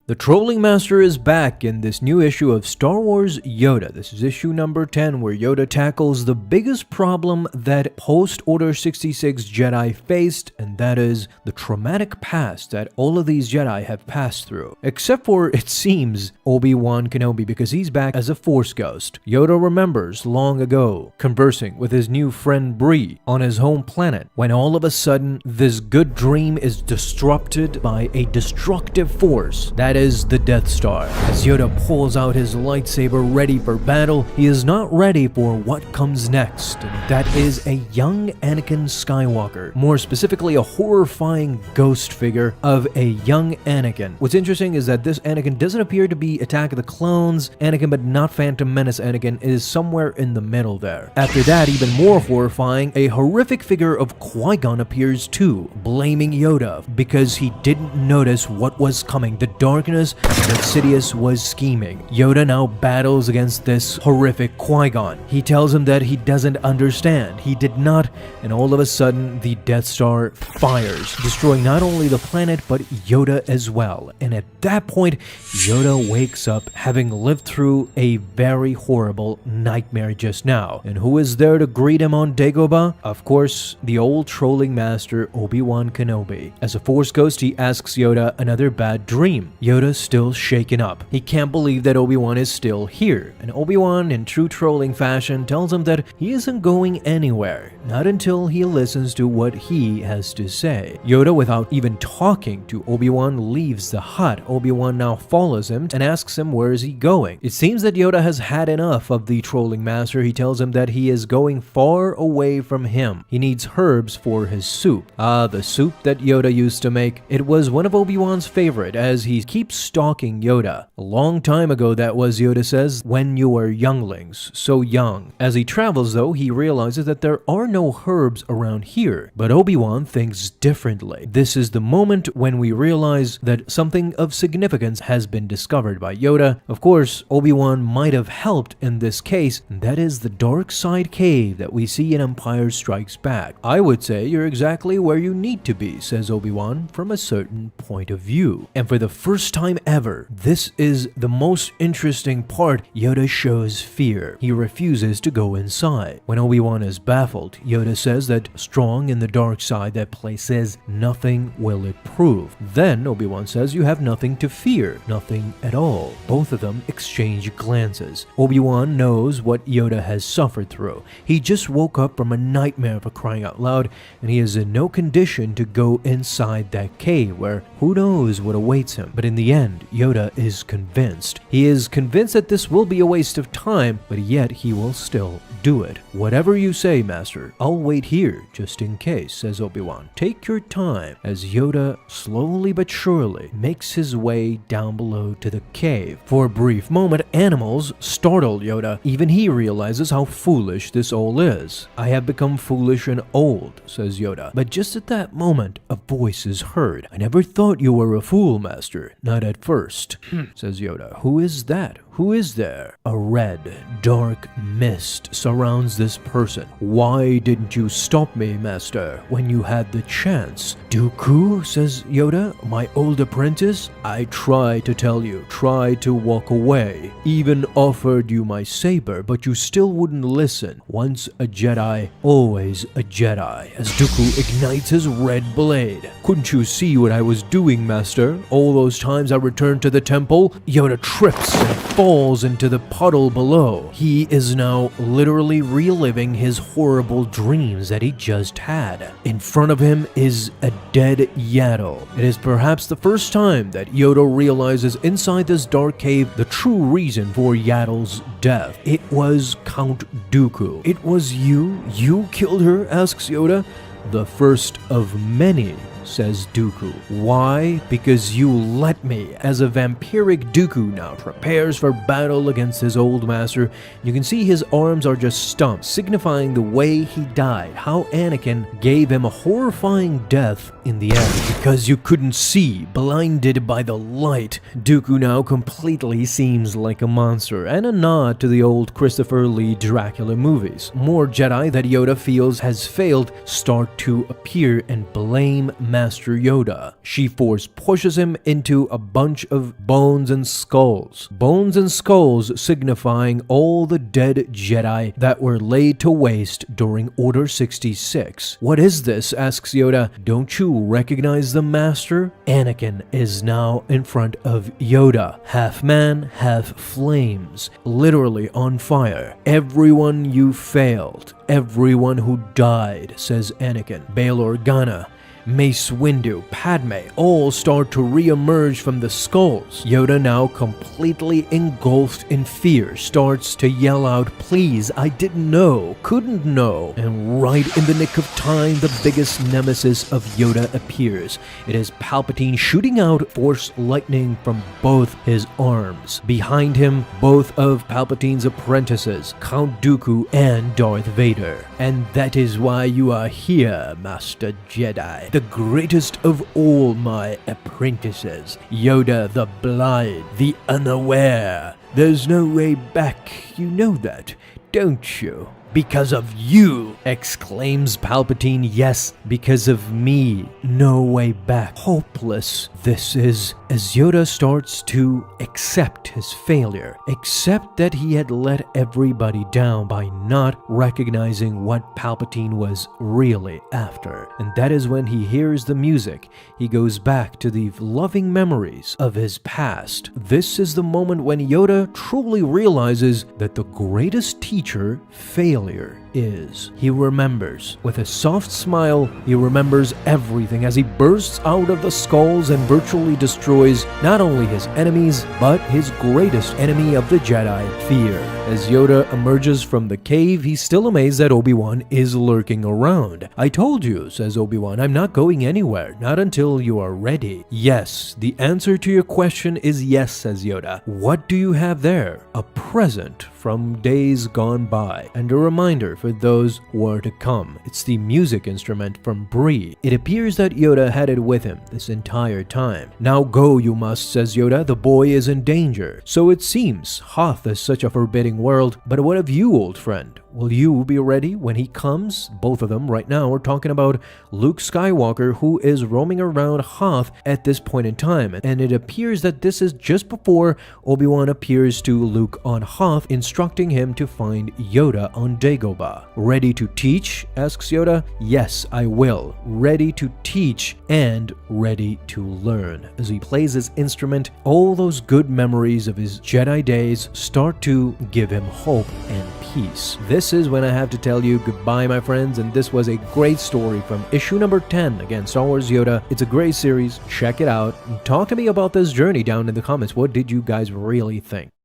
The Trolling Master is back in this new issue of Star Wars Yoda. This is issue number 10, where Yoda tackles the biggest problem that post-Order 66 Jedi faced, and that is the traumatic past that all of these Jedi have passed through. Except for, it seems, Obi-Wan Kenobi, because he's back as a Force ghost. Yoda remembers long ago, conversing with his new friend Bree on his home planet, when all of a sudden, this good dream is disrupted by a destructive force that is the Death Star. As Yoda pulls out his lightsaber ready for battle, he is not ready for what comes next, and that is a young Anakin Skywalker, more specifically a horrifying ghost figure of a young Anakin. What's interesting is that this Anakin doesn't appear to be Attack of the Clones Anakin, but not Phantom Menace Anakin, is somewhere in the middle there. After that, even more horrifying, a horrific figure of Qui-Gon appears too, blaming Yoda because he didn't notice what was coming, the darkness that Sidious was scheming. Yoda now battles against this horrific Qui-Gon. He tells him that he doesn't understand. He did not, and all of a sudden, the Death Star fires, destroying not only the planet, but Yoda as well. And at that point, Yoda wakes up, having lived through a very horrible nightmare just now. And who is there to greet him on Dagobah? Of course, the old trolling master, Obi-Wan Kenobi. As a Force ghost, he asks Yoda another bad dream. Yoda's still shaken up. He can't believe that Obi-Wan is still here, and Obi-Wan, in true trolling fashion, tells him that he isn't going anywhere, not until he listens to what he has to say. Yoda, without even talking to Obi-Wan, leaves the hut. Obi-Wan now follows him and asks him where is he going. It seems that Yoda has had enough of the trolling master. He tells him that he is going far away from him. He needs herbs for his soup. The soup that Yoda used to make. It was one of Obi-Wan's favorite, as he keeps stalking Yoda. A long time ago that was, Yoda says, when you were younglings, so young. As he travels though, he realizes that there are no herbs around here, but Obi-Wan thinks differently. This is the moment when we realize that something of significance has been discovered by Yoda. Of course, Obi-Wan might have helped in this case, and that is the dark side cave that we see in Empire Strikes Back. I would say you're exactly where you need to be, says Obi-Wan, from a certain point of view. And for the first time ever, this is the most interesting part. Yoda shows fear. He refuses to go inside. When Obi-Wan is baffled, Yoda says that strong in the dark side that place is, nothing will it prove. Then Obi-Wan says you have nothing to fear, nothing at all. Both of them exchange glances. Obi-Wan knows what Yoda has suffered through. He just woke up from a nightmare, for crying out loud, and he is in no condition to go inside that cave where who knows what awaits him. But in the end, Yoda is convinced. He is convinced that this will be a waste of time, but yet he will still do it. Whatever you say, Master, I'll wait here just in case, says Obi-Wan. Take your time, as Yoda slowly but surely makes his way down below to the cave. For a brief moment, animals startle Yoda. Even he realizes how foolish this all is. I have become foolish and old, says Yoda. But just at that moment, a voice is heard. I never thought you were a fool, Master. Not at first, says Yoda. Who is that? Who is there? A red, dark mist surrounds this person. Why didn't you stop me, Master, when you had the chance? Dooku, says Yoda, my old apprentice? I tried to tell you, tried to walk away, even offered you my saber, but you still wouldn't listen. Once a Jedi, always a Jedi, as Dooku ignites his red blade. Couldn't you see what I was doing, Master? All those times I returned to the temple, Yoda trips and falls into the puddle below. He is now literally reliving his horrible dreams that he just had. In front of him is a dead Yaddle. It is perhaps the first time that Yoda realizes inside this dark cave the true reason for Yaddle's death. It was Count Dooku. It was you? You killed her? Asks Yoda. The first of many, says Dooku. Why? Because you let me. As a vampiric Dooku now prepares for battle against his old master, you can see his arms are just stumps, signifying the way he died, how Anakin gave him a horrifying death in the end. Because you couldn't see, blinded by the light, Dooku now completely seems like a monster, and a nod to the old Christopher Lee Dracula movies. More Jedi that Yoda feels has failed start to appear and blame Master Yoda. She force pushes him into a bunch of bones and skulls. Bones and skulls signifying all the dead Jedi that were laid to waste during Order 66. What is this? Asks Yoda. Don't you recognize the Master? Anakin is now in front of Yoda, half man, half flames, literally on fire. Everyone you failed, everyone who died, says Anakin. Bail Organa, Mace Windu, Padme all start to re-emerge from the skulls. Yoda, now completely engulfed in fear, starts to yell out, "Please, I didn't know, couldn't know." And right in the nick of time, the biggest nemesis of Yoda appears. It is Palpatine shooting out Force lightning from both his arms. Behind him, both of Palpatine's apprentices, Count Dooku and Darth Vader. And that is why you are here, Master Jedi. The greatest of all my apprentices, Yoda the blind, the unaware. There's no way back, you know that, don't you? Because of you, exclaims Palpatine. Yes, because of me. No way back. Hopeless. This is as Yoda starts to accept his failure. Accept that he had let everybody down by not recognizing what Palpatine was really after. And that is when he hears the music. He goes back to the loving memories of his past. This is the moment when Yoda truly realizes that the greatest teacher failure is. He remembers. With a soft smile, he remembers everything as he bursts out of the skulls and virtually destroys not only his enemies, but his greatest enemy of the Jedi, fear. As Yoda emerges from the cave, he's still amazed that Obi-Wan is lurking around. "I told you," says Obi-Wan, "I'm not going anywhere, not until you are ready." Yes, the answer to your question is yes, says Yoda. What do you have there? A present from days gone by, and a reminder for those who are to come. It's the music instrument from Bree. It appears that Yoda had it with him this entire time. "Now go, you must," says Yoda. "The boy is in danger." So it seems Hoth is such a forbidding world, but what of you, old friend? Will you be ready when he comes? Both of them right now are talking about Luke Skywalker, who is roaming around Hoth at this point in time, and it appears that this is just before Obi-Wan appears to Luke on Hoth, instructing him to find Yoda on Dagobah. "Ready to teach?" asks Yoda. "Yes, I will. Ready to teach and ready to learn." As he plays his instrument, all those good memories of his Jedi days start to give him hope and peace. This is when I have to tell you goodbye, my friends, and this was a great story from issue number 10, again, Star Wars Yoda. It's a great series. Check it out. Talk to me about this journey down in the comments. What did you guys really think?